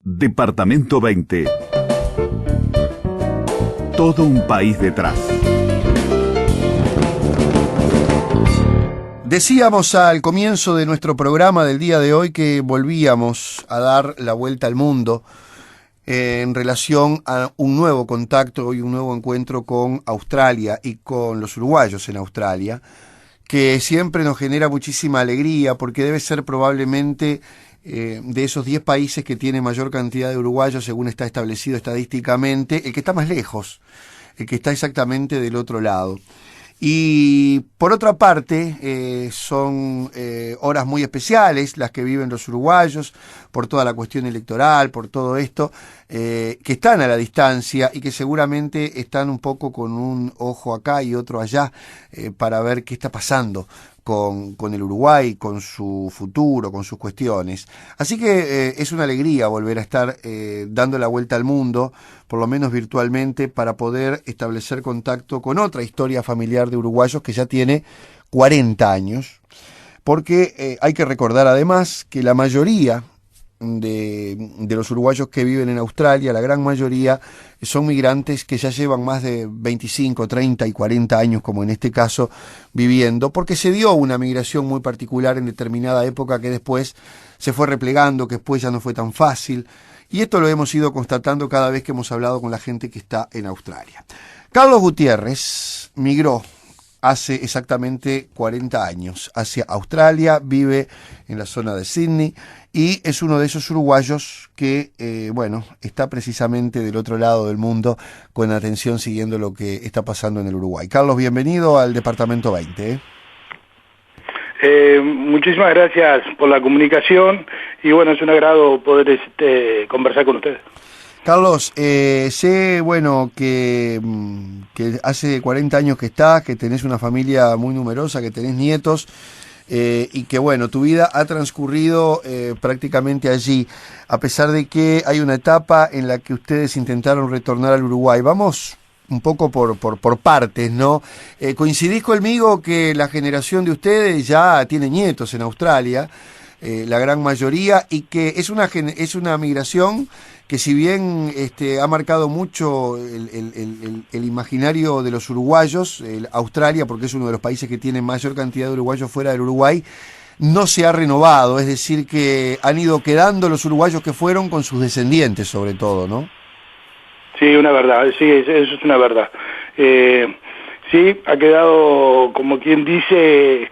Departamento 20. Todo un país detrás. Decíamos al comienzo de nuestro programa del día de hoy que volvíamos a dar la vuelta al mundo en relación a un nuevo contacto y un nuevo encuentro con Australia y con los uruguayos en Australia, que siempre nos genera muchísima alegría porque debe ser probablemente de esos 10 países que tiene mayor cantidad de uruguayos, según está establecido estadísticamente, el que está más lejos, el que está exactamente del otro lado. Y por otra parte, son horas muy especiales las que viven los uruguayos, por toda la cuestión electoral, por todo esto, que están a la distancia y que seguramente están un poco con un ojo acá y otro allá para ver qué está pasando con el Uruguay, con su futuro, con sus cuestiones. Así que es una alegría volver a estar dando la vuelta al mundo, por lo menos virtualmente, para poder establecer contacto con otra historia familiar de uruguayos que ya tiene 40 años, porque hay que recordar además que la mayoría de los uruguayos que viven en Australia, la gran mayoría, son migrantes que ya llevan más de 25, 30 y 40 años, como en este caso, viviendo, porque se dio una migración muy particular en determinada época que después se fue replegando, que después ya no fue tan fácil, y esto lo hemos ido constatando cada vez que hemos hablado con la gente que está en Australia. Carlos Gutiérrez migró hace exactamente 40 años hacia Australia, vive en la zona de Sydney y es uno de esos uruguayos que, está precisamente del otro lado del mundo con atención siguiendo lo que está pasando en el Uruguay. Carlos, bienvenido al Departamento 20. Muchísimas gracias por la comunicación y bueno, es un agrado poder conversar con ustedes. Carlos, sé, que hace 40 años que estás, que tenés una familia muy numerosa, que tenés nietos, y que, tu vida ha transcurrido prácticamente allí, a pesar de que hay una etapa en la que ustedes intentaron retornar al Uruguay. Vamos un poco por partes, ¿no? ¿Coincidís conmigo que la generación de ustedes ya tiene nietos en Australia, la gran mayoría, y que es una migración que si bien ha marcado mucho el imaginario de los uruguayos, Australia, porque es uno de los países que tiene mayor cantidad de uruguayos fuera del Uruguay, no se ha renovado, es decir, que han ido quedando los uruguayos que fueron con sus descendientes, sobre todo, ¿no? Sí, una verdad, sí, eso es una verdad. Sí, ha quedado, como quien dice,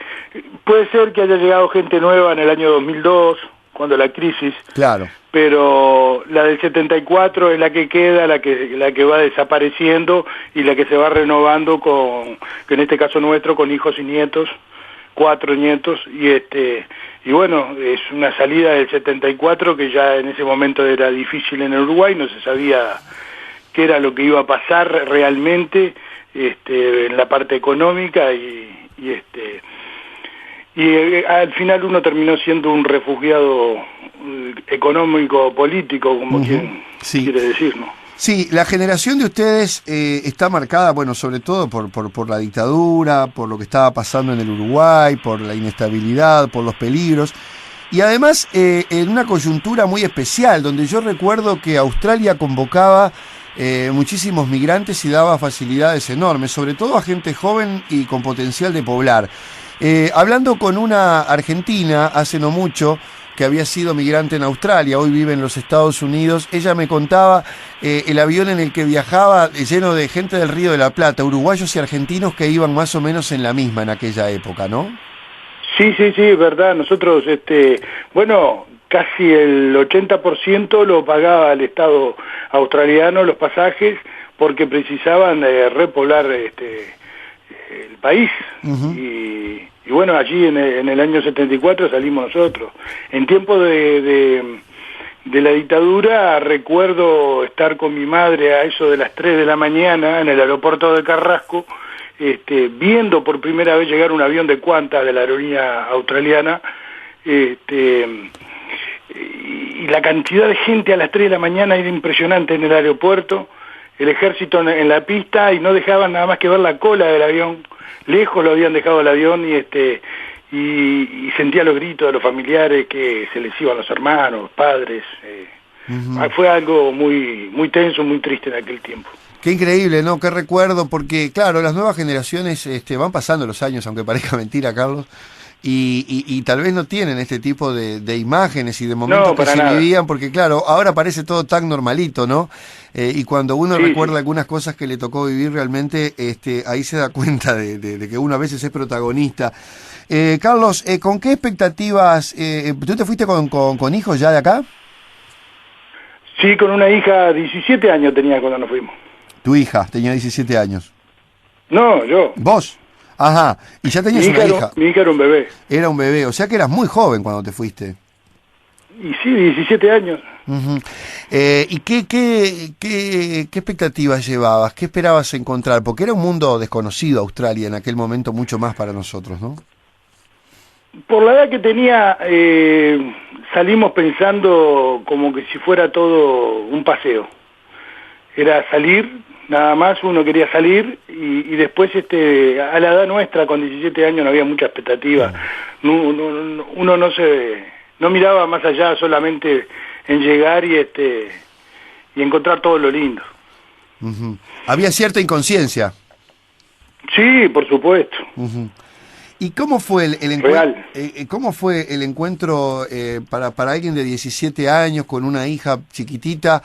puede ser que haya llegado gente nueva en el año 2002, cuando la crisis, claro, pero la del 74 es la que queda, la que va desapareciendo y la que se va renovando que en este caso nuestro, con hijos y nietos, 4 nietos, y bueno, es una salida del 74 que ya en ese momento era difícil en el Uruguay, no se sabía qué era lo que iba a pasar realmente en la parte económica y al final uno terminó siendo un refugiado económico político, como quien quiere decir, ¿no? Sí, la generación de ustedes está marcada, sobre todo por la dictadura, por lo que estaba pasando en el Uruguay, por la inestabilidad, por los peligros, y además en una coyuntura muy especial, donde yo recuerdo que Australia convocaba muchísimos migrantes y daba facilidades enormes, sobre todo a gente joven y con potencial de poblar. Hablando con una argentina hace no mucho, que había sido migrante en Australia, hoy vive en los Estados Unidos, ella me contaba el avión en el que viajaba lleno de gente del Río de la Plata, uruguayos y argentinos que iban más o menos en la misma en aquella época, ¿no? Sí, es verdad. Nosotros, casi el 80% lo pagaba el Estado australiano, los pasajes, porque precisaban repoblar el país. Y bueno, allí en el año 74 salimos nosotros. En tiempo de la dictadura recuerdo estar con mi madre a eso de las 3 de la mañana en el aeropuerto de Carrasco, viendo por primera vez llegar un avión de Qantas de la aerolínea australiana, y la cantidad de gente a las 3 de la mañana era impresionante en el aeropuerto, el ejército en la pista y no dejaban nada más que ver la cola del avión, lejos lo habían dejado el avión y sentía los gritos de los familiares que se les iban los hermanos, los padres, Fue algo muy, muy tenso, muy triste en aquel tiempo. Qué increíble, ¿no? Qué recuerdo, porque claro, las nuevas generaciones van pasando los años, aunque parezca mentira, Carlos, y tal vez no tienen este tipo de imágenes y de momentos No, que para se nada. vivían, porque claro, ahora parece todo tan normalito, ¿no? Y cuando uno Sí, recuerda sí. algunas cosas que le tocó vivir realmente, ahí se da cuenta de que uno a veces es protagonista. Carlos, ¿con qué expectativas? ¿Tú te fuiste con hijos ya de acá? Sí, con una hija, 17 años tenía cuando nos fuimos. Tu hija tenía 17 años. No, yo. ¿Vos? Ajá, y ya tenías una hija. Mi hija era un bebé. Era un bebé, o sea que eras muy joven cuando te fuiste. Y sí, 17 años. Ujú. ¿Y qué expectativas llevabas? ¿Qué esperabas encontrar? Porque era un mundo desconocido Australia en aquel momento, mucho más para nosotros, ¿no? Por la edad que tenía, salimos pensando como que si fuera todo un paseo. Era salir, nada más, uno quería salir, y después a la edad nuestra, con 17 años, no había mucha expectativa. Uno no miraba más allá solamente en llegar y encontrar todo lo lindo. Ujú. Había cierta inconsciencia. Sí, por supuesto. Ujú. ¿Y cómo fue el encuentro? Real. ¿Cómo fue el encuentro para alguien de 17 años con una hija chiquitita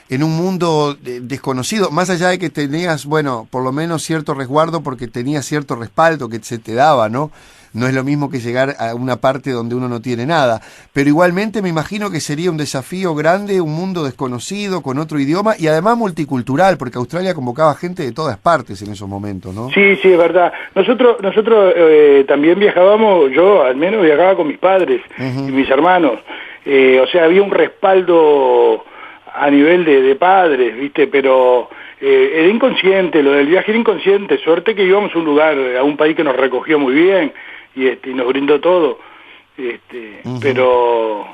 en un mundo desconocido? Más allá de que tenías, bueno, por lo menos cierto resguardo porque tenías cierto respaldo que se te daba, ¿no? No es lo mismo que llegar a una parte donde uno no tiene nada. Pero igualmente me imagino que sería un desafío grande, un mundo desconocido, con otro idioma y además multicultural, porque Australia convocaba gente de todas partes en esos momentos, ¿no? Sí, sí, es verdad. Nosotros también viajábamos, yo al menos viajaba con mis padres y mis hermanos. O sea, había un respaldo a nivel de padres, ¿viste? Pero era inconsciente, lo del viaje era inconsciente. Suerte que íbamos a un lugar, a un país que nos recogió muy bien y nos brindó todo. Pero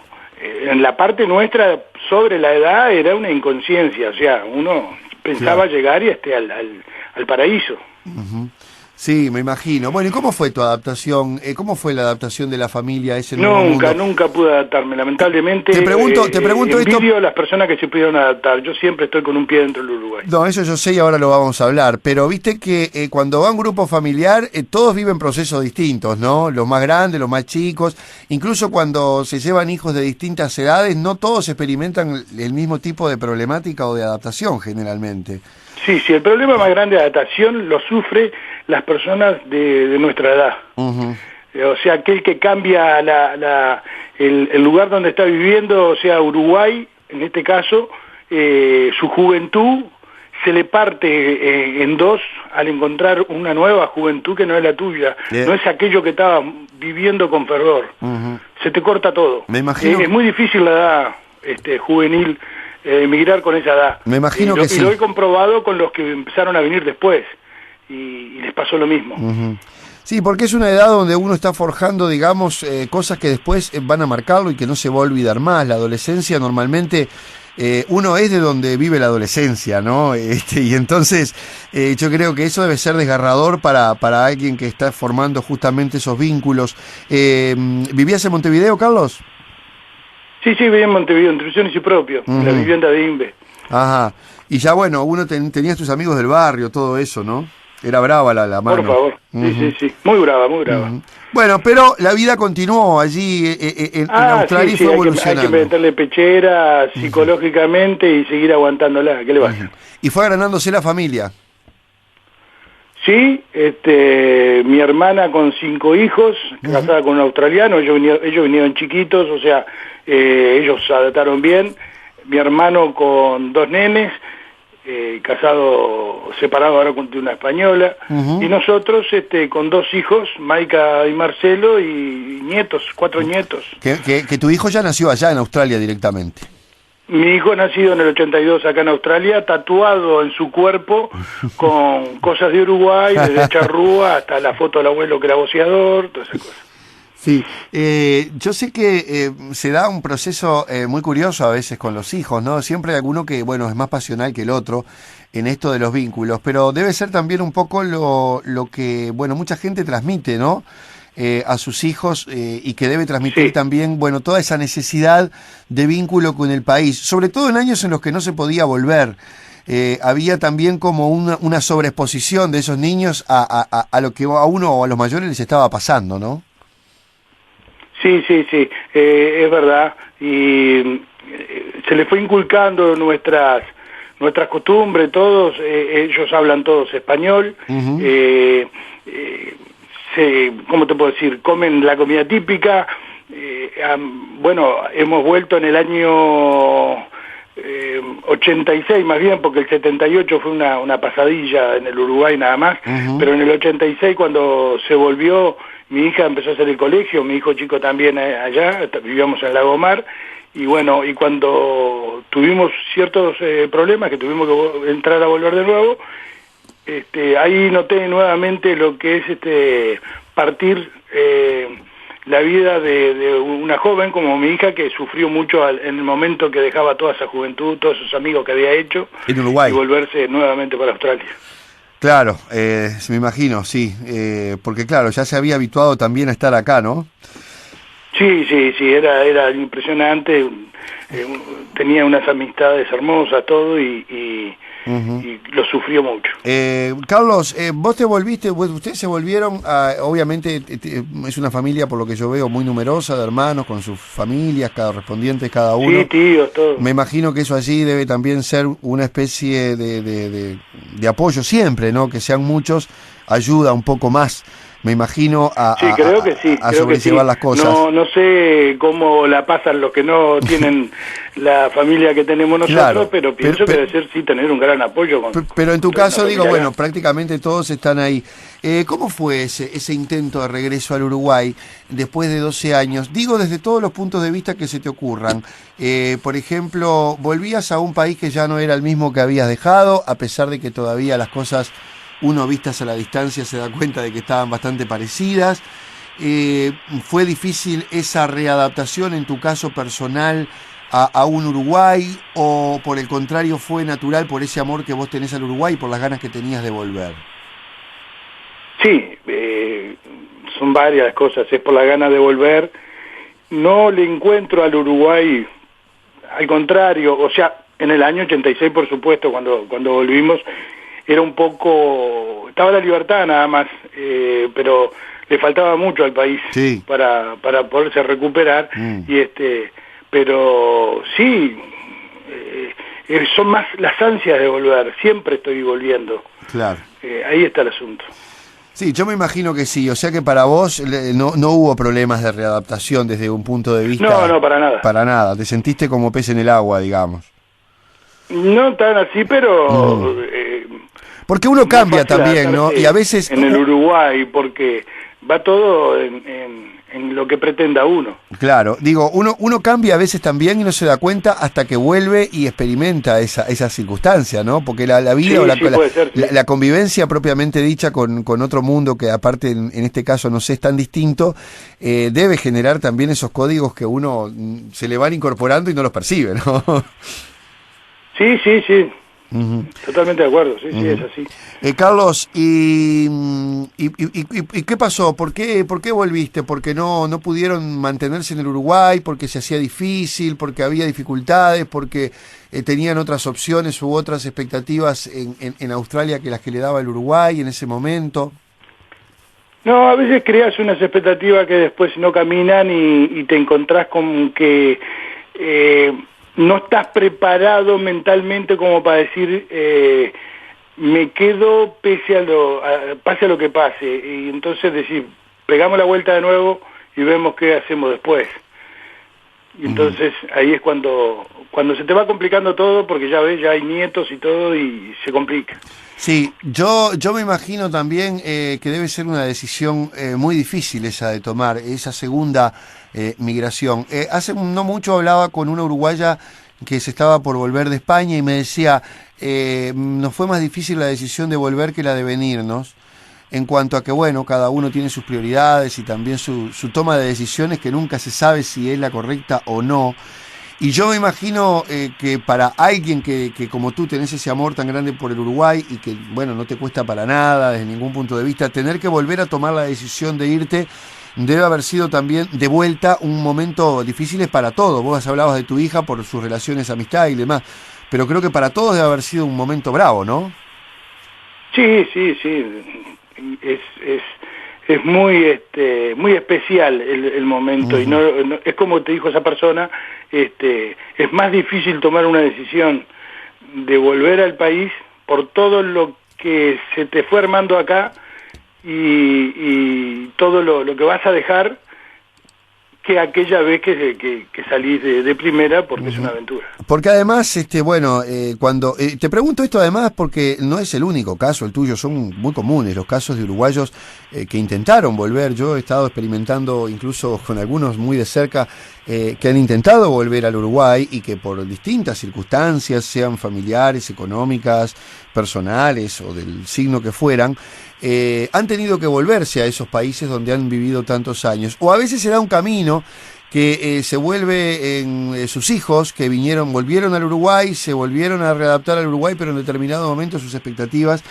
en la parte nuestra, sobre la edad, era una inconsciencia. O sea, uno pensaba llegar y al paraíso. Ujú. Sí, me imagino. Bueno, ¿y cómo fue tu adaptación? ¿Cómo fue la adaptación de la familia a ese nuevo mundo? Nunca pude adaptarme, lamentablemente. Te pregunto envidio esto. a las personas que se pudieron adaptar. Yo siempre estoy con un pie dentro del Uruguay. No, eso yo sé y ahora lo vamos a hablar, pero viste que cuando va un grupo familiar, todos viven procesos distintos, ¿no? Los más grandes, los más chicos, incluso cuando se llevan hijos de distintas edades, no todos experimentan el mismo tipo de problemática o de adaptación generalmente. Sí, el problema más grande de adaptación lo sufre las personas de nuestra edad. Uh-huh. O sea, aquel que cambia el lugar donde está viviendo, o sea, Uruguay, en este caso, su juventud se le parte en dos al encontrar una nueva juventud que no es la tuya, no es aquello que estabas viviendo con fervor. Uh-huh. Se te corta todo. Me imagino Es muy difícil la edad juvenil, emigrar con esa edad. Me imagino que sí. Y lo he comprobado con los que empezaron a venir después, y les pasó lo mismo. Uh-huh. Sí, porque es una edad donde uno está forjando, digamos, cosas que después van a marcarlo y que no se va a olvidar más. La adolescencia normalmente, uno es de donde vive la adolescencia, ¿no? Y entonces yo creo que eso debe ser desgarrador para alguien que está formando justamente esos vínculos. ¿Vivías en Montevideo, Carlos? Sí, viví en Montevideo, en Instituciones y Propio, en la vivienda de INVE. Ajá. Y ya, bueno, uno tenías tus amigos del barrio, todo eso, ¿no? Era brava la mano. Por favor, sí. Muy brava. Bueno, pero la vida continuó allí en Australia y fue evolucionando. Hay que meterle pechera psicológicamente y seguir aguantándola, ¿qué le va a hacer? Y fue agrandándose la familia. Sí, mi hermana con 5 hijos, casada con un australiano, ellos vinieron chiquitos, o sea, ellos se adaptaron bien. Mi hermano con 2 nenes, casado, separado ahora con una española, y nosotros con 2 hijos, Maika y Marcelo, y nietos, 4 nietos. Que tu hijo ya nació allá en Australia directamente. Mi hijo nacido en el 82 acá en Australia, tatuado en su cuerpo con cosas de Uruguay, desde charrúa hasta la foto del abuelo que era boceador, todas esas cosas. Sí, yo sé que se da un proceso muy curioso a veces con los hijos, ¿no? Siempre hay alguno que, bueno, es más pasional que el otro en esto de los vínculos, pero debe ser también un poco lo que, bueno, mucha gente transmite, ¿no? a sus hijos y que debe transmitir Sí. también, bueno, toda esa necesidad de vínculo con el país, sobre todo en años en los que no se podía volver. Había también como una sobreexposición de esos niños a lo que a uno o a los mayores les estaba pasando, ¿no? Sí, sí, sí, es verdad. Y se les fue inculcando nuestras costumbres, todos, ellos hablan todos español, Uh-huh. ¿Cómo te puedo decir? Comen la comida típica. Bueno, hemos vuelto en el año 86 más bien, porque el 78 fue una pasadilla en el Uruguay nada más, Uh-huh. pero en el 86 cuando se volvió, mi hija empezó a hacer el colegio, mi hijo chico también allá, vivíamos en Lagomar, y bueno, y cuando tuvimos ciertos problemas, que tuvimos que entrar a volver de nuevo, ahí noté nuevamente lo que es partir la vida de una joven como mi hija, que sufrió mucho en el momento que dejaba toda esa juventud, todos esos amigos que había hecho, En Uruguay. y volverse nuevamente para Australia. Claro, me imagino, sí, porque claro, ya se había habituado también a estar acá, ¿no? Sí, sí, sí, era impresionante, tenía unas amistades hermosas, todo, y Uh-huh. lo sufrió mucho. Carlos, vos te volviste, ustedes se volvieron, obviamente es una familia, por lo que yo veo, muy numerosa, de hermanos, con sus familias, correspondientes cada uno. Sí, tíos, todo. Me imagino que eso allí debe también ser una especie de apoyo siempre, ¿no? Que sean muchos, ayuda un poco más, me imagino, Sí, creo que sí, a creo que sí. sobrellevar las cosas. No sé cómo la pasan los que no tienen la familia que tenemos nosotros, Claro, pero pienso que pero- debe ser sí tener un gran apoyo. Pero en tu con caso, una digo, familia bueno, acá. prácticamente todos están ahí. ¿Cómo fue ese intento de regreso al Uruguay después de 12 años? Digo, desde todos los puntos de vista que se te ocurran. Por ejemplo, ¿volvías a un país que ya no era el mismo que habías dejado, a pesar de que todavía las cosas, uno vistas a la distancia, se da cuenta de que estaban bastante parecidas? ¿Fue difícil esa readaptación en tu caso personal a un Uruguay, o por el contrario fue natural por ese amor que vos tenés al Uruguay y por las ganas que tenías de volver? Sí, son varias cosas, es por la gana de volver. No le encuentro al Uruguay, al contrario, o sea, en el año 86, por supuesto, cuando volvimos, era un poco, estaba la libertad nada más, pero le faltaba mucho al país Sí. para poderse recuperar, Mm. pero sí, son más las ansias de volver, siempre estoy volviendo, Claro. ahí está el asunto. Sí, yo me imagino que sí, o sea que para vos no hubo problemas de readaptación desde un punto de vista... No, para nada. Para nada, te sentiste como pez en el agua, digamos. No tan así, pero... Porque uno muy cambia fácil también, ¿no? adaptarse Y a veces... en el Uruguay, porque va todo en lo que pretenda uno. Claro, digo, uno cambia a veces también y no se da cuenta hasta que vuelve y experimenta esa circunstancia, ¿no? Porque la vida Sí, o sí, puede ser, sí. la convivencia propiamente dicha con otro mundo, que aparte en este caso no sé, es tan distinto, debe generar también esos códigos que uno se le van incorporando y no los percibe, ¿no? Sí, sí, sí. Ujú. Totalmente de acuerdo, sí, sí, es así. Carlos, ¿y qué pasó? ¿Por qué volviste? ¿Porque no pudieron mantenerse en el Uruguay? ¿Porque se hacía difícil? ¿Porque había dificultades? ¿Porque tenían otras opciones u otras expectativas en Australia que las que le daba el Uruguay en ese momento? No, a veces creas unas expectativas que después no caminan y te encontrás con que no estás preparado mentalmente como para decir me quedo pase a lo que pase, y entonces decir, pegamos la vuelta de nuevo y vemos qué hacemos después. Y entonces ahí es cuando se te va complicando todo, porque ya ves, ya hay nietos y todo y se complica. Sí, yo me imagino también que debe ser una decisión muy difícil esa de tomar, esa segunda migración. Hace no mucho hablaba con una uruguaya que se estaba por volver de España y me decía, nos fue más difícil la decisión de volver que la de venirnos, en cuanto a que, bueno, cada uno tiene sus prioridades y también su toma de decisiones, que nunca se sabe si es la correcta o no. Y yo me imagino que para alguien que como tú tenés ese amor tan grande por el Uruguay y que, bueno, no te cuesta para nada desde ningún punto de vista, tener que volver a tomar la decisión de irte debe haber sido también de vuelta un momento difícil para todos. Vos hablabas de tu hija por sus relaciones, amistad y demás, pero creo que para todos debe haber sido un momento bravo, ¿no? Sí, sí, sí. Es muy muy especial el momento. Y no, es como te dijo esa persona, es más difícil tomar una decisión de volver al país por todo lo que se te fue armando acá y todo lo que vas a dejar, que aquella vez que salís de primera, porque es una aventura. Porque además, cuando te pregunto esto además porque no es el único caso, el tuyo, son muy comunes los casos de uruguayos que intentaron volver. Yo he estado experimentando incluso con algunos muy de cerca que han intentado volver al Uruguay y que por distintas circunstancias, sean familiares, económicas, personales o del signo que fueran, han tenido que volverse a esos países donde han vivido tantos años. O a veces se da un camino que se vuelve en sus hijos que volvieron al Uruguay, se volvieron a readaptar al Uruguay, pero en determinado momento sus expectativas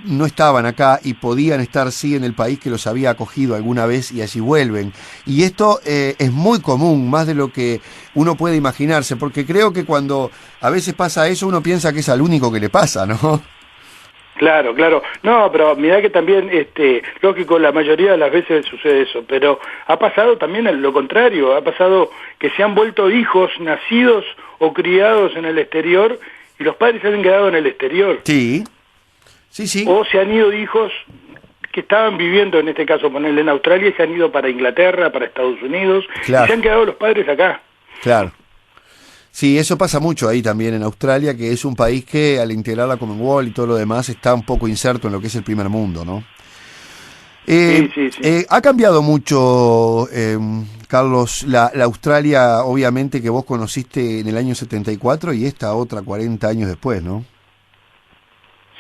no estaban acá y podían estar sí en el país que los había acogido alguna vez y allí vuelven. Y esto es muy común, más de lo que uno puede imaginarse, porque creo que cuando a veces pasa eso uno piensa que es al único que le pasa, ¿no? Claro, claro. No, pero mirá que también, lógico, la mayoría de las veces sucede eso, pero ha pasado también lo contrario, ha pasado que se han vuelto hijos nacidos o criados en el exterior y los padres se han quedado en el exterior. Sí, sí, sí. O se han ido hijos que estaban viviendo, en este caso, ponerle en Australia, y se han ido para Inglaterra, para Estados Unidos, claro, y se han quedado los padres acá. Claro. Sí, eso pasa mucho ahí también en Australia, que es un país que al integrar la Commonwealth y todo lo demás está un poco inserto en lo que es el primer mundo, ¿no? Sí, sí, sí. Ha cambiado mucho, Carlos, la Australia, obviamente, que vos conociste en el año 74 y esta otra 40 años después, ¿no?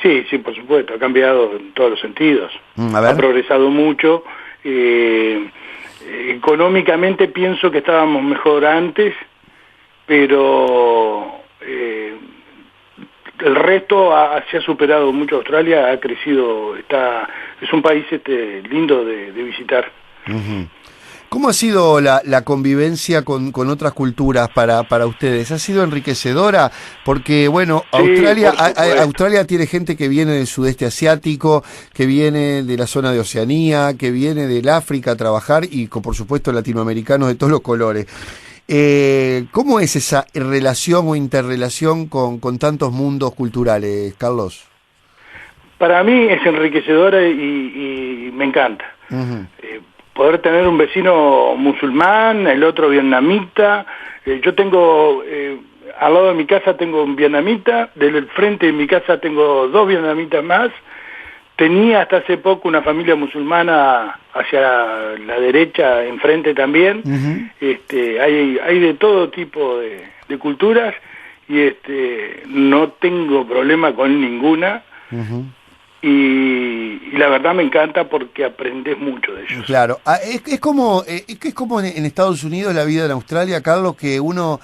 Sí, sí, por supuesto, ha cambiado en todos los sentidos. A ver. Ha progresado mucho. Económicamente pienso que estábamos mejor antes, pero el resto se ha superado mucho. Australia ha crecido, es un país lindo de visitar. Uh-huh. ¿Cómo ha sido la convivencia con otras culturas para ustedes? ¿Ha sido enriquecedora? Porque, bueno, Sí, Australia tiene gente que viene del sudeste asiático, que viene de la zona de Oceanía, que viene del África a trabajar y, por supuesto, latinoamericanos de todos los colores. ¿Cómo es esa relación o interrelación con tantos mundos culturales, Carlos? Para mí es enriquecedora y me encanta. Uh-huh. Poder tener un vecino musulmán, el otro vietnamita. Yo tengo, al lado de mi casa tengo un vietnamita, del frente de mi casa tengo 2 vietnamitas más. Tenía hasta hace poco una familia musulmana hacia la derecha, enfrente también. Uh-huh. Hay de todo tipo de culturas y no tengo problema con ninguna. Uh-huh. Y la verdad me encanta porque aprendes mucho de ellos. Claro, es como en Estados Unidos la vida en Australia, Carlos, que uno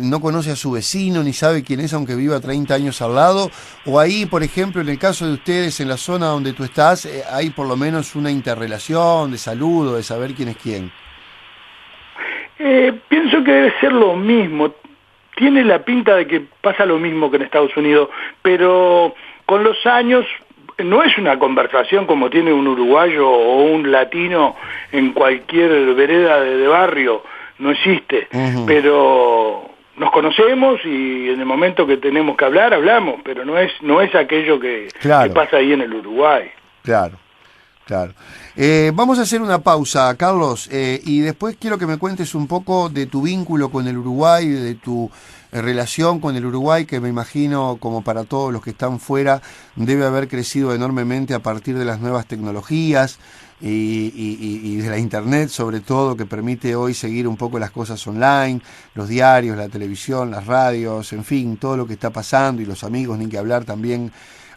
no conoce a su vecino ni sabe quién es aunque viva 30 años al lado, o ahí, por ejemplo, en el caso de ustedes, en la zona donde tú estás, hay por lo menos una interrelación de saludo, de saber quién es quién. Pienso que debe ser lo mismo. Tiene la pinta de que pasa lo mismo que en Estados Unidos, pero con los años no es una conversación como tiene un uruguayo o un latino en cualquier vereda de barrio, no existe. Uh-huh. Pero nos conocemos y en el momento que tenemos que hablar, hablamos, pero no es aquello que pasa ahí en el Uruguay. Claro, claro. Vamos a hacer una pausa, Carlos, y después quiero que me cuentes un poco de tu vínculo con el Uruguay, de tu relación con el Uruguay, que me imagino, como para todos los que están fuera, debe haber crecido enormemente a partir de las nuevas tecnologías y de la internet, sobre todo, que permite hoy seguir un poco las cosas online, los diarios, la televisión, las radios, en fin, todo lo que está pasando, y los amigos, ni que hablar también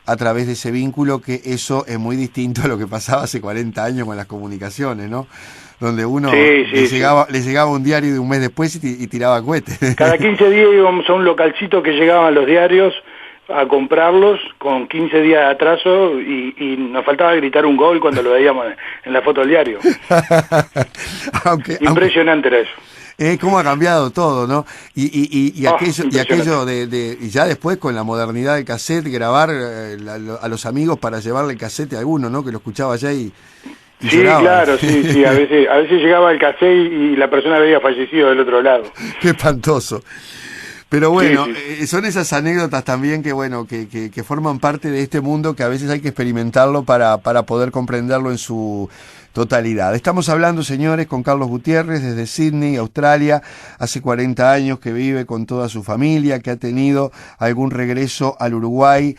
a través de ese vínculo, que eso es muy distinto a lo que pasaba hace 40 años con las comunicaciones, ¿no? Donde uno le llegaba un diario de un mes después y tiraba cohetes. Cada 15 días íbamos a un localcito que llegaban los diarios a comprarlos con 15 días de atraso y nos faltaba gritar un gol cuando lo veíamos en la foto del diario. Impresionante era eso. Cómo ha cambiado todo, ¿no? Y aquello y ya después con la modernidad del cassette, grabar a los amigos para llevarle el cassette a alguno, ¿no? Que lo escuchaba allá y sí, lloraba. Claro, sí, a veces llegaba el cassette y la persona había fallecido del otro lado. Qué espantoso. Pero bueno, sí. Son esas anécdotas también que forman parte de este mundo que a veces hay que experimentarlo para poder comprenderlo en su totalidad. Estamos hablando, señores, con Carlos Gutiérrez desde Sydney, Australia. Hace 40 años que vive con toda su familia, que ha tenido algún regreso al Uruguay,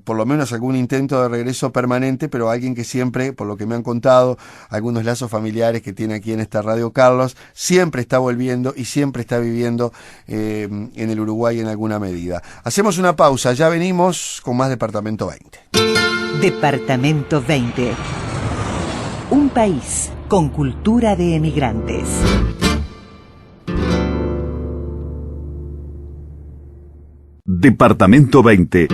por lo menos algún intento de regreso permanente, pero alguien que siempre, por lo que me han contado, algunos lazos familiares que tiene aquí en esta radio Carlos, siempre está volviendo y siempre está viviendo en el Uruguay en alguna medida. Hacemos una pausa, ya venimos con más Departamento 20. Departamento 20. Un país con cultura de emigrantes. Departamento 20.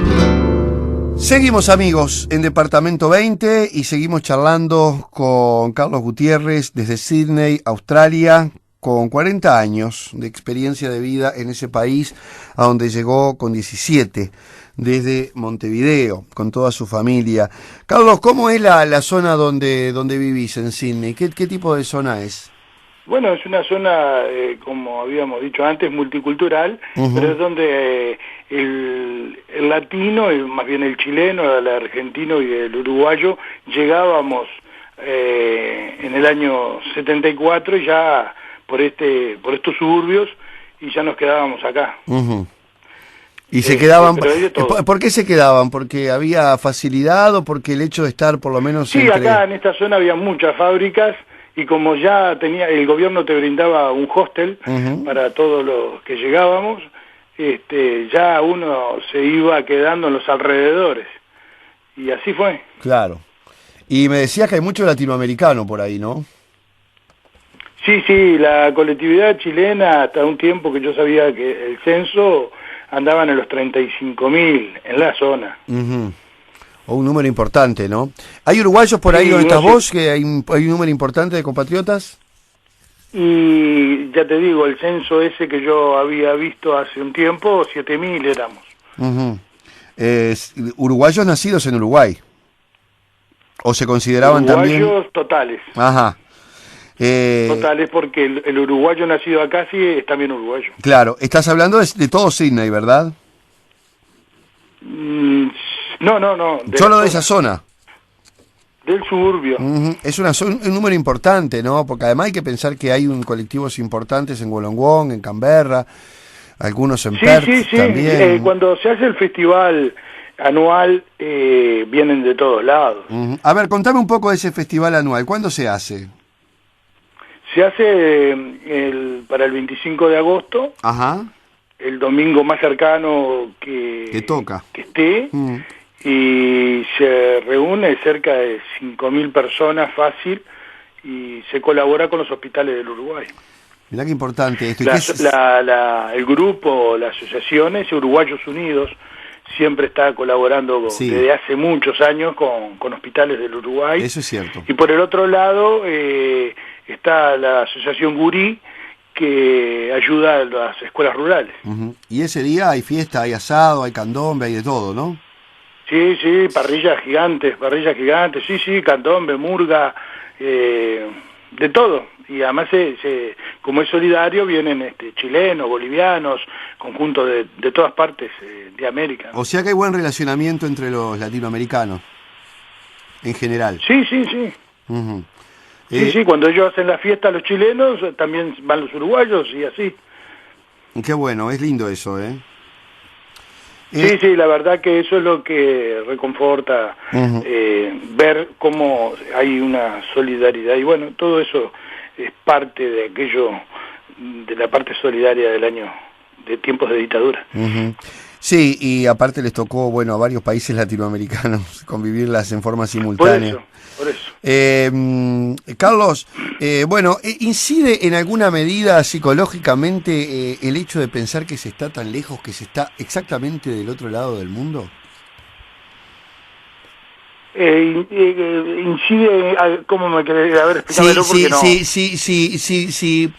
Seguimos, amigos, en Departamento 20 y seguimos charlando con Carlos Gutiérrez desde Sydney, Australia, con 40 años de experiencia de vida en ese país a donde llegó con 17 desde Montevideo, con toda su familia. Carlos, ¿cómo es la zona donde vivís en Sydney? ¿Qué tipo de zona es? Bueno, es una zona, como habíamos dicho antes, multicultural, pero es donde el latino, más bien el chileno, el argentino y el uruguayo, llegábamos en el año 74 ya por estos suburbios y ya nos quedábamos acá. ¿Y se quedaban? ¿Por qué se quedaban? ¿Porque había facilidad o porque el hecho de estar por lo menos Sí, acá en esta zona había muchas fábricas y como ya el gobierno te brindaba un hostel para todos los que llegábamos, ya uno se iba quedando en los alrededores. Y así fue. Claro. Y me decías que hay mucho latinoamericano por ahí, ¿no? Sí, la colectividad chilena, hasta un tiempo que yo sabía que el censo andaban en los 35.000 en la zona. O un número importante, ¿no? ¿Hay uruguayos por ahí donde estás vos, que hay un número importante de compatriotas? Y ya te digo, el censo ese que yo había visto hace un tiempo, 7.000 éramos. ¿Uruguayos nacidos en Uruguay? ¿O se consideraban también? Uruguayos totales. Ajá. Totales, porque el uruguayo nacido acá sí es también uruguayo. Claro, estás hablando de todo Sydney, ¿verdad? No. Solo de esa zona. Del suburbio. Es un número importante, ¿no? Porque además hay que pensar que hay colectivos importantes en Wollongong, en Canberra, algunos en Perth también. Cuando se hace el festival anual, vienen de todos lados. A ver, contame un poco de ese festival anual. ¿Cuándo se hace? Se hace para el 25 de agosto. Ajá. El domingo más cercano que toca. Que esté. Y se reúne cerca de 5.000 personas fácil y se colabora con los hospitales del Uruguay. Mirá qué importante esto. El grupo, las asociaciones Uruguayos Unidos siempre está colaborando desde hace muchos años con hospitales del Uruguay. Eso es cierto. Y por el otro lado está la asociación Gurí, que ayuda a las escuelas rurales. Y ese día hay fiesta, hay asado, hay candombe, hay de todo, ¿no? Sí, parrillas gigantes, sí, candombe, murga, de todo. Y además, como es solidario, vienen chilenos, bolivianos, conjuntos de todas partes de América, ¿no? O sea que hay buen relacionamiento entre los latinoamericanos, en general. Sí. Sí, cuando ellos hacen la fiesta los chilenos, también van los uruguayos y así. Qué bueno, es lindo eso, ¿eh? Sí, la verdad que eso es lo que reconforta, ver cómo hay una solidaridad. Y bueno, todo eso es parte de aquello, de la parte solidaria del año, de tiempos de dictadura. Sí, y aparte les tocó, a varios países latinoamericanos convivirlas en forma simultánea. Por eso. Carlos, bueno, ¿incide en alguna medida psicológicamente el hecho de pensar que se está tan lejos, que se está exactamente del otro lado del mundo? Incide, ¿cómo me querés? A ver, explícamelo porque no. Sí.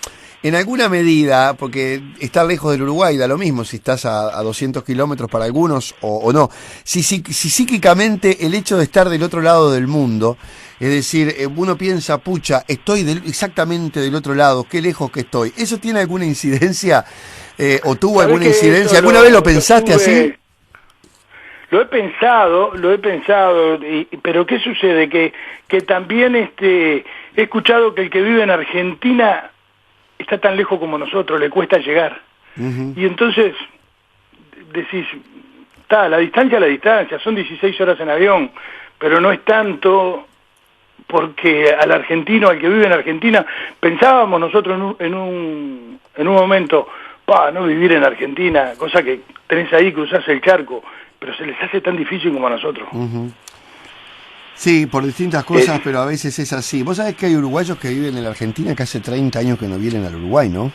En alguna medida, porque estar lejos del Uruguay da lo mismo si estás a 200 kilómetros para algunos o no. Si psíquicamente el hecho de estar del otro lado del mundo, es decir, uno piensa, pucha, estoy exactamente del otro lado, qué lejos que estoy. ¿Eso tiene alguna incidencia o tuvo alguna incidencia? ¿Alguna vez lo pensaste así? Lo he pensado, pero ¿qué sucede? Que también he escuchado que el que vive en Argentina está tan lejos como nosotros, le cuesta llegar. Uh-huh. Y entonces decís, la distancia, son 16 horas en avión, pero no es tanto, porque al argentino, al que vive en Argentina, pensábamos nosotros en un momento, no vivir en Argentina, cosa que tenés ahí, cruzás el charco, pero se les hace tan difícil como a nosotros. Uh-huh. Sí, por distintas cosas, pero a veces es así. Vos sabés que hay uruguayos que viven en la Argentina que hace 30 años que no vienen al Uruguay, ¿no?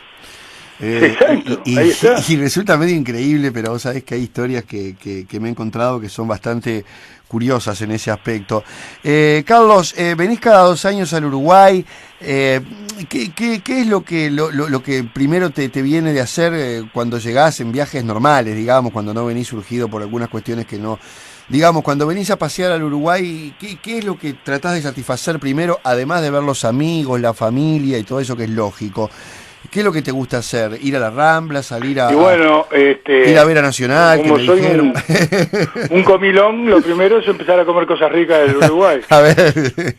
Exacto, y resulta medio increíble, pero vos sabés que hay historias que me he encontrado que son bastante curiosas en ese aspecto. Carlos, venís cada 2 años al Uruguay. ¿Qué es lo que primero te viene de hacer cuando llegás en viajes normales, digamos, cuando no venís surgido por algunas cuestiones que no... Digamos, cuando venís a pasear al Uruguay, ¿qué es lo que tratás de satisfacer primero, además de ver los amigos, la familia y todo eso que es lógico? ¿Qué es lo que te gusta hacer? ¿Ir a la Rambla, salir a... Y bueno, ir a ver a Nacional? Como soy un comilón, lo primero es empezar a comer cosas ricas del Uruguay. A ver...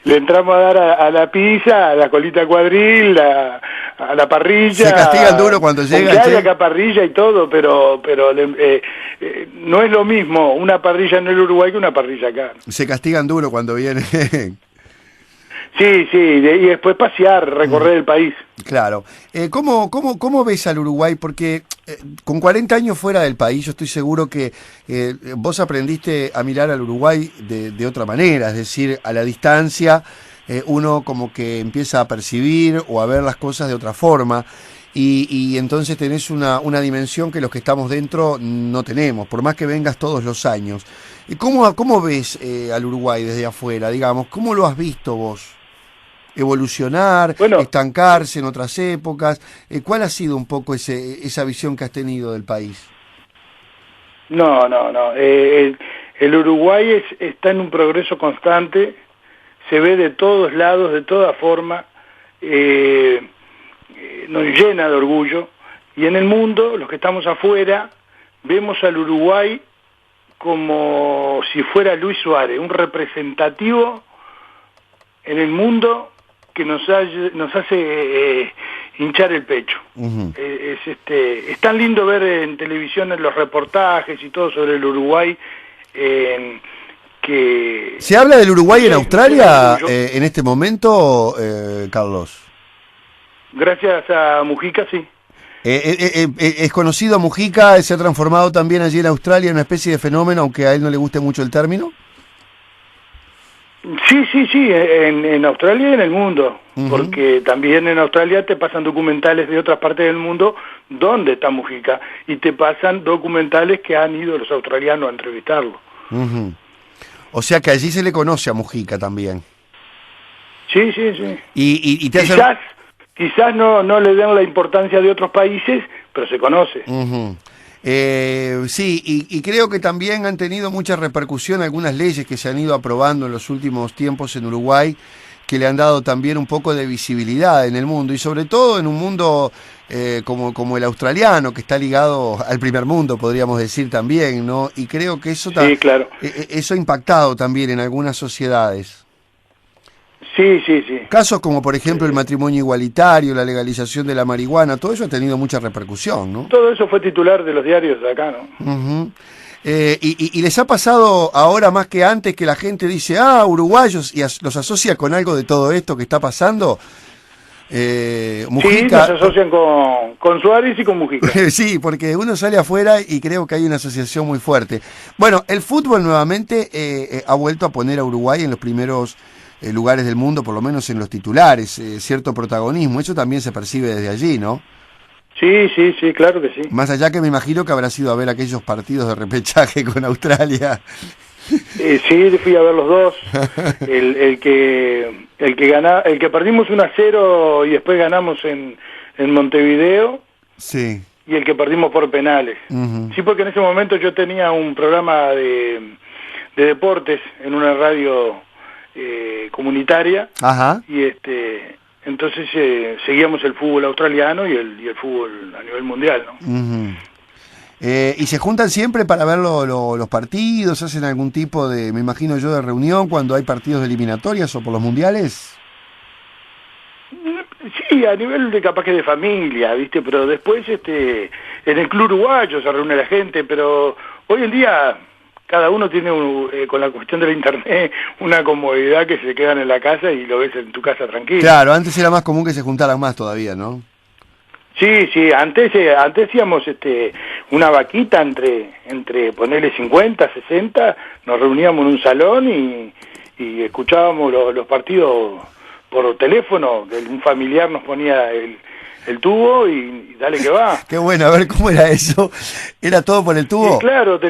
Le entramos a dar a la pizza, a la colita cuadril, a la parrilla. Se castigan duro cuando llegan. Aunque hay acá parrilla y todo, pero no es lo mismo una parrilla en el Uruguay que una parrilla acá. Se castigan duro cuando vienen. Sí, y después pasear, recorrer el país. Claro. ¿Cómo ves al Uruguay? Porque con 40 años fuera del país, yo estoy seguro que vos aprendiste a mirar al Uruguay de otra manera, es decir, a la distancia uno como que empieza a percibir o a ver las cosas de otra forma y entonces tenés una dimensión que los que estamos dentro no tenemos, por más que vengas todos los años. ¿Cómo ves al Uruguay desde afuera, digamos? ¿Cómo lo has visto vos? Evolucionar, estancarse en otras épocas. ¿Cuál ha sido un poco esa visión que has tenido del país? No. El Uruguay está en un progreso constante, se ve de todos lados, de toda forma, nos llena de orgullo, y en el mundo, los que estamos afuera, vemos al Uruguay como si fuera Luis Suárez, un representativo en el mundo que nos hace hinchar el pecho. Uh-huh. Es tan lindo ver en televisión en los reportajes y todo sobre el Uruguay que... ¿Se habla del Uruguay en Australia en este momento, Carlos? Gracias a Mujica, sí. ¿Es conocido Mujica? ¿Se ha transformado también allí en Australia en una especie de fenómeno, aunque a él no le guste mucho el término? Sí, en Australia y en el mundo, uh-huh. Porque también en Australia te pasan documentales de otras partes del mundo donde está Mujica, y te pasan documentales que han ido los australianos a entrevistarlo. Uh-huh. O sea que allí se le conoce a Mujica también. Sí. ¿Y te quizás no le den la importancia de otros países, pero se conoce. Uh-huh. Sí, y creo que también han tenido mucha repercusión algunas leyes que se han ido aprobando en los últimos tiempos en Uruguay, que le han dado también un poco de visibilidad en el mundo, y sobre todo en un mundo como el australiano, que está ligado al primer mundo, podríamos decir también, ¿no? Y creo que eso, claro. Eso ha impactado también en algunas sociedades. Sí. Casos como, por ejemplo, el matrimonio igualitario, la legalización de la marihuana, todo eso ha tenido mucha repercusión, ¿no? Todo eso fue titular de los diarios de acá, ¿no? Uh-huh. ¿Y les ha pasado ahora más que antes que la gente dice, uruguayos, y los asocia con algo de todo esto que está pasando? Mujica. Sí, nos asocian con Suárez y con Mujica. Sí, porque uno sale afuera y creo que hay una asociación muy fuerte. Bueno, el fútbol nuevamente ha vuelto a poner a Uruguay en los primeros lugares del mundo, por lo menos en los titulares, cierto protagonismo. Eso también se percibe desde allí, ¿no? Sí, claro que sí. Más allá que me imagino que habrá sido a ver aquellos partidos de repechaje con Australia. Sí, fui a ver los dos. El que perdimos 1-0 y después ganamos en Montevideo. Sí. Y el que perdimos por penales. Uh-huh. Sí, porque en ese momento yo tenía un programa de deportes en una radio comunitaria. Ajá. Y entonces seguíamos el fútbol australiano y el fútbol a nivel mundial, ¿no? Uh-huh. ¿Y se juntan siempre para ver los partidos? ¿Hacen algún tipo de, me imagino yo, de reunión cuando hay partidos de eliminatorias o por los mundiales? Sí, a nivel de capaz que de familia, ¿viste? Pero después en el club uruguayo se reúne la gente, pero hoy en día cada uno tiene con la cuestión del internet una comodidad que se quedan en la casa y lo ves en tu casa tranquilo. Claro, antes era más común que se juntaran más todavía, ¿no? Sí, antes hacíamos una vaquita entre ponerle 50, 60, nos reuníamos en un salón y escuchábamos los partidos por teléfono, un familiar nos ponía el tubo y dale que va. Qué bueno, a ver cómo era eso. ¿Era todo por el tubo? Y claro,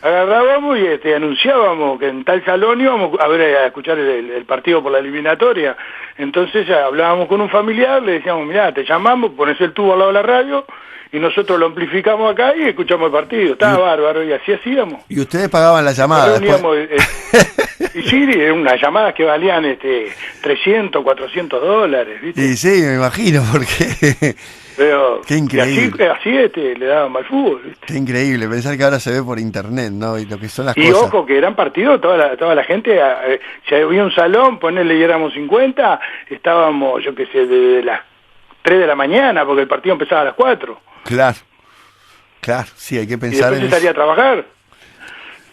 agarrábamos y anunciábamos que en tal salón íbamos a escuchar el partido por la eliminatoria. Entonces hablábamos con un familiar, le decíamos, mirá, te llamamos, pones el tubo al lado de la radio y nosotros lo amplificamos acá y escuchamos el partido. Estaba bárbaro y así hacíamos. ¿Y ustedes pagaban la llamada? Y sí, eran unas llamadas que valían $300, $400, ¿viste? Y sí, me imagino, porque... Pero, qué increíble. Y así le daban mal fútbol, ¿viste? Qué increíble, pensar que ahora se ve por internet, ¿no? Y lo que son las y cosas. Ojo, que eran partidos, toda la gente, si había un salón, ponele y éramos 50, estábamos, yo qué sé, de las 3 de la mañana, porque el partido empezaba a las 4. Claro, sí, hay que pensar y después salía a trabajar.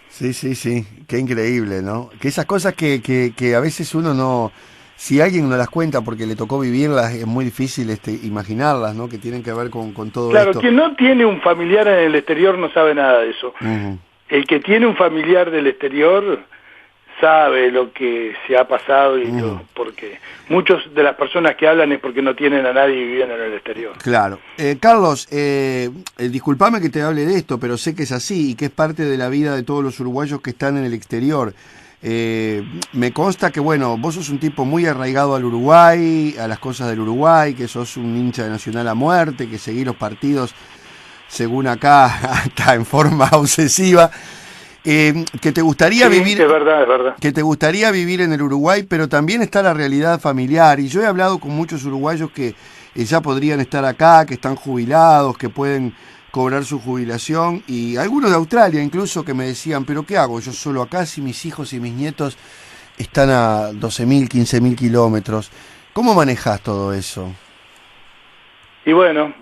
Sí, qué increíble, ¿no? Que esas cosas que a veces uno no... Si alguien no las cuenta porque le tocó vivirlas, es muy difícil imaginarlas, ¿no? Que tienen que ver con todo claro, esto. Quien no tiene un familiar en el exterior no sabe nada de eso. Uh-huh. El que tiene un familiar del exterior sabe lo que se ha pasado y porque muchas de las personas que hablan es porque no tienen a nadie viviendo en el exterior. Claro. Carlos, disculpame que te hable de esto, pero sé que es así y que es parte de la vida de todos los uruguayos que están en el exterior. Me consta que, bueno, vos sos un tipo muy arraigado al Uruguay, a las cosas del Uruguay, que sos un hincha de Nacional a muerte, que seguís los partidos, según acá, hasta en forma obsesiva. Que te gustaría vivir, es verdad. Que te gustaría vivir en el Uruguay, pero también está la realidad familiar. Y yo he hablado con muchos uruguayos que ya podrían estar acá, que están jubilados, que pueden cobrar su jubilación, y algunos de Australia incluso que me decían, pero ¿qué hago yo solo acá si mis hijos y mis nietos están a 12.000, 15.000 kilómetros? ¿Cómo manejás todo eso? Y bueno,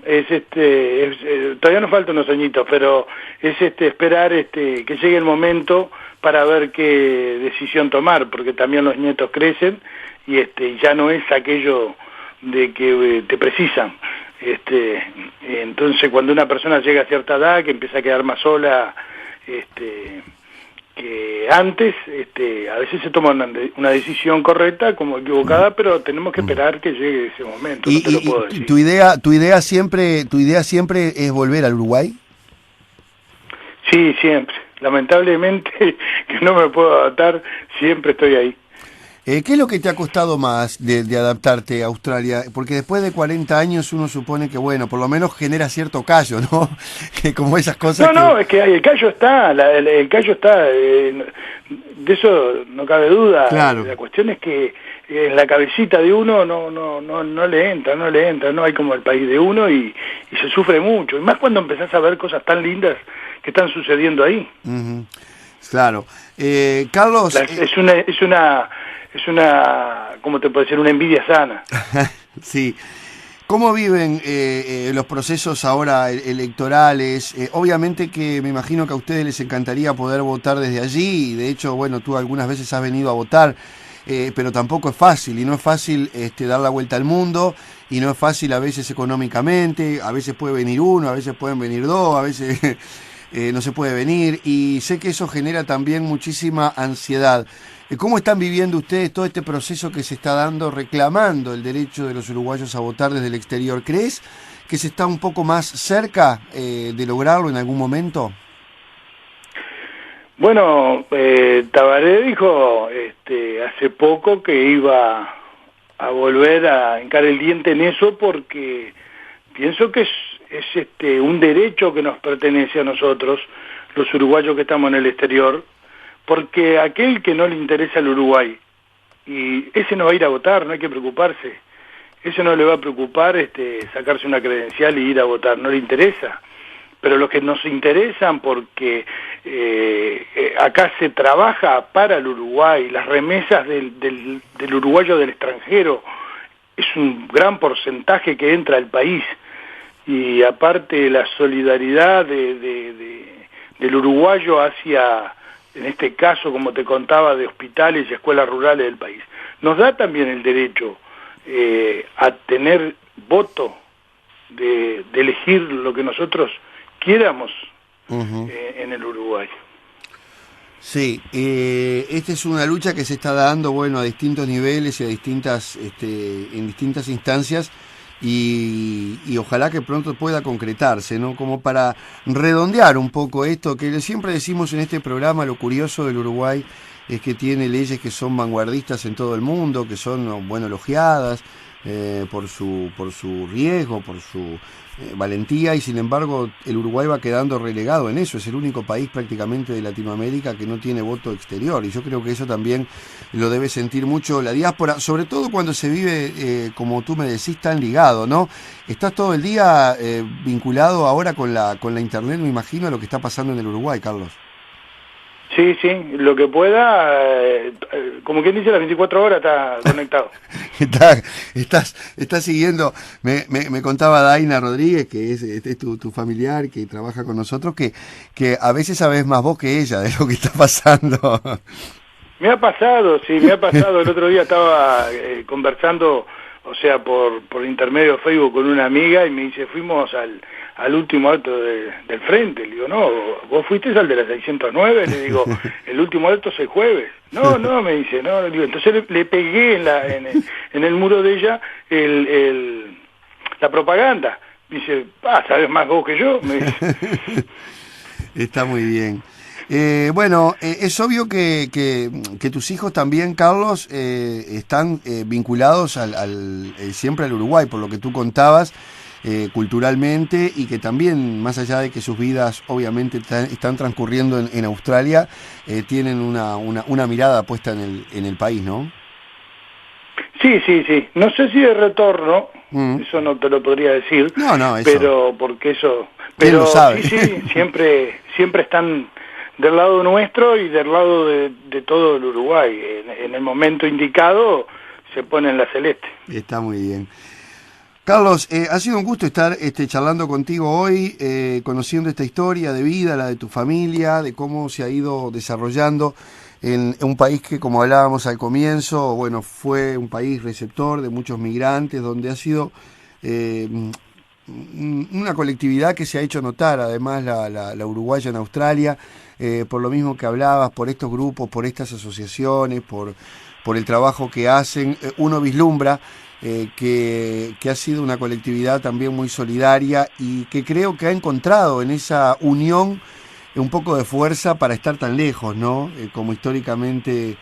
todavía nos faltan unos añitos, pero es esperar que llegue el momento para ver qué decisión tomar, porque también los nietos crecen y ya no es aquello de que te precisan. Entonces cuando una persona llega a cierta edad que empieza a quedar más sola que antes, a veces se toma una decisión correcta como equivocada, pero tenemos que esperar que llegue ese momento. No te lo puedo decir. ¿Tu idea siempre es volver al Uruguay? Sí, siempre. Lamentablemente que no me puedo adaptar, siempre estoy ahí. ¿Qué es lo que te ha costado más de adaptarte a Australia? Porque después de 40 años uno supone que, bueno, por lo menos genera cierto callo, ¿no? Que como esas cosas... No, es que el callo está, el callo está, de eso no cabe duda. Claro. La cuestión es que en la cabecita de uno no le entra, no hay como el país de uno y se sufre mucho. Y más cuando empezás a ver cosas tan lindas que están sucediendo ahí. Uh-huh. Claro. Carlos... Es una, ¿cómo te puedo decir? Una envidia sana. Sí. ¿Cómo viven los procesos ahora electorales? Obviamente que me imagino que a ustedes les encantaría poder votar desde allí, y de hecho, bueno, tú algunas veces has venido a votar. pero tampoco es fácil, y no es fácil dar la vuelta al mundo, y no es fácil a veces económicamente, a veces puede venir uno, a veces pueden venir dos, a veces no se puede venir, y sé que eso genera también muchísima ansiedad. ¿Cómo están viviendo ustedes todo este proceso que se está dando, reclamando el derecho de los uruguayos a votar desde el exterior? ¿Crees que se está un poco más cerca de lograrlo en algún momento? Bueno, Tabaré dijo hace poco que iba a volver a hincar el diente en eso, porque pienso que es un derecho que nos pertenece a nosotros, los uruguayos que estamos en el exterior, porque aquel que no le interesa el Uruguay, y ese no va a ir a votar, no hay que preocuparse, ese no le va a preocupar sacarse una credencial y ir a votar, no le interesa. Pero los que nos interesan, porque acá se trabaja para el Uruguay, las remesas del uruguayo del extranjero, es un gran porcentaje que entra al país, y aparte la solidaridad del uruguayo hacia, en este caso, como te contaba, de hospitales y escuelas rurales del país, nos da también el derecho a tener voto, de elegir lo que nosotros quiéramos en el Uruguay. Sí, esta es una lucha que se está dando, bueno, a distintos niveles y a distintas, en distintas instancias, y ojalá que pronto pueda concretarse, ¿no? Como para redondear un poco esto, que siempre decimos en este programa, lo curioso del Uruguay es que tiene leyes que son vanguardistas en todo el mundo, que son, bueno, elogiadas por su riesgo, por su valentía, y sin embargo el Uruguay va quedando relegado en eso. Es el único país prácticamente de Latinoamérica que no tiene voto exterior, y yo creo que eso también lo debe sentir mucho la diáspora, sobre todo cuando se vive, como tú me decís, tan ligado, ¿no? Estás todo el día vinculado ahora con la internet, me imagino, a lo que está pasando en el Uruguay, Carlos. Sí, lo que pueda, como quien dice, las 24 horas está conectado. Estás siguiendo, me contaba Daina Rodríguez, que es tu familiar, que trabaja con nosotros, que a veces sabes más vos que ella de lo que está pasando. Me ha pasado, el otro día estaba conversando, o sea, por intermedio de Facebook con una amiga, y me dice, fuimos al último acto del frente. Le digo, no, vos fuiste al de la 609, le digo, el último acto es el jueves. No, me dice, no, le digo, entonces le pegué en el muro de ella la propaganda. Dice, sabes más vos que yo, me dice. Está muy bien. Bueno, es obvio que tus hijos también, Carlos, están vinculados siempre al Uruguay, por lo que tú contabas, culturalmente, y que también, más allá de que sus vidas obviamente están transcurriendo en Australia, tienen una mirada puesta en el país, ¿no? Sí. No sé si de retorno, eso no te lo podría decir. No, eso. Pero porque eso... Pero lo sabe? Sí, siempre están del lado nuestro y del lado de todo el Uruguay. En el momento indicado se ponen la celeste. Está muy bien. Carlos, ha sido un gusto estar charlando contigo hoy, conociendo esta historia de vida, la de tu familia, de cómo se ha ido desarrollando en un país que, como hablábamos al comienzo, bueno, fue un país receptor de muchos migrantes, donde ha sido una colectividad que se ha hecho notar, además la uruguaya en Australia, por lo mismo que hablabas, por estos grupos, por estas asociaciones, por el trabajo que hacen. Uno vislumbra que ha sido una colectividad también muy solidaria, y que creo que ha encontrado en esa unión un poco de fuerza para estar tan lejos, ¿no? Como históricamente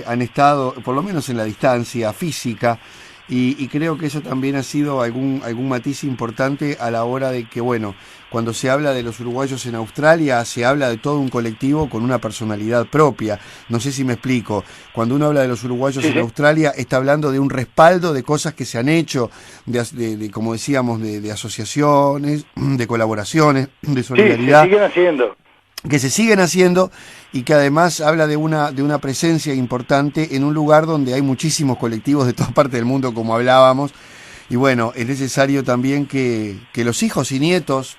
han estado, por lo menos en la distancia física, y creo que eso también ha sido algún matiz importante a la hora de que, bueno, cuando se habla de los uruguayos en Australia, se habla de todo un colectivo con una personalidad propia. No sé si me explico. Cuando uno habla de los uruguayos en Australia, está hablando de un respaldo de cosas que se han hecho, de como decíamos, de asociaciones, de colaboraciones, de solidaridad. Sí, se siguen haciendo, y que además habla de una presencia importante en un lugar donde hay muchísimos colectivos de todas partes del mundo, como hablábamos. Y bueno, es necesario también que los hijos y nietos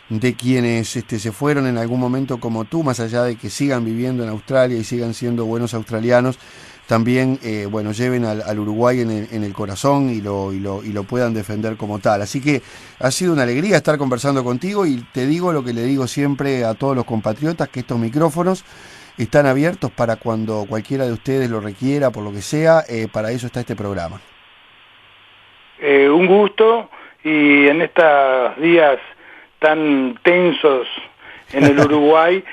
de quienes se fueron en algún momento como tú, más allá de que sigan viviendo en Australia y sigan siendo buenos australianos, también bueno, lleven al Uruguay en el corazón y lo puedan defender como tal. Así que ha sido una alegría estar conversando contigo y te digo lo que le digo siempre a todos los compatriotas, que estos micrófonos están abiertos para cuando cualquiera de ustedes lo requiera, por lo que sea, para eso está este programa. Un gusto, y en estos días tan tensos en el Uruguay,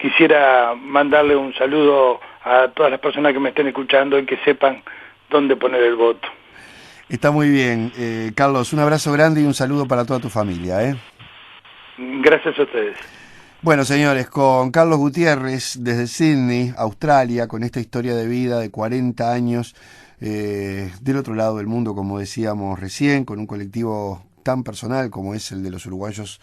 quisiera mandarle un saludo a todas las personas que me estén escuchando y que sepan dónde poner el voto. Está muy bien. Carlos, un abrazo grande y un saludo para toda tu familia. Gracias a ustedes. Bueno, señores, con Carlos Gutiérrez desde Sydney, Australia, con esta historia de vida de 40 años del otro lado del mundo, como decíamos recién, con un colectivo tan personal como es el de los uruguayos,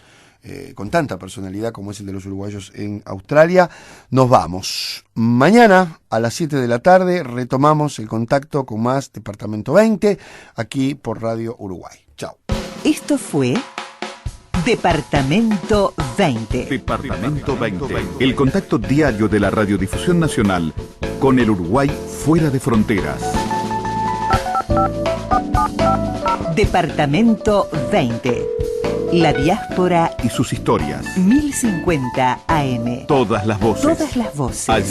con tanta personalidad como es el de los uruguayos en Australia. Nos vamos. Mañana a las 7 de la tarde retomamos el contacto con más Departamento 20 aquí por Radio Uruguay. Chao. Esto fue Departamento 20. Departamento 20. El contacto diario de la Radiodifusión Nacional con el Uruguay fuera de fronteras. Departamento 20. La diáspora Y sus historias. 1050 AM. Todas las voces. Todas las voces.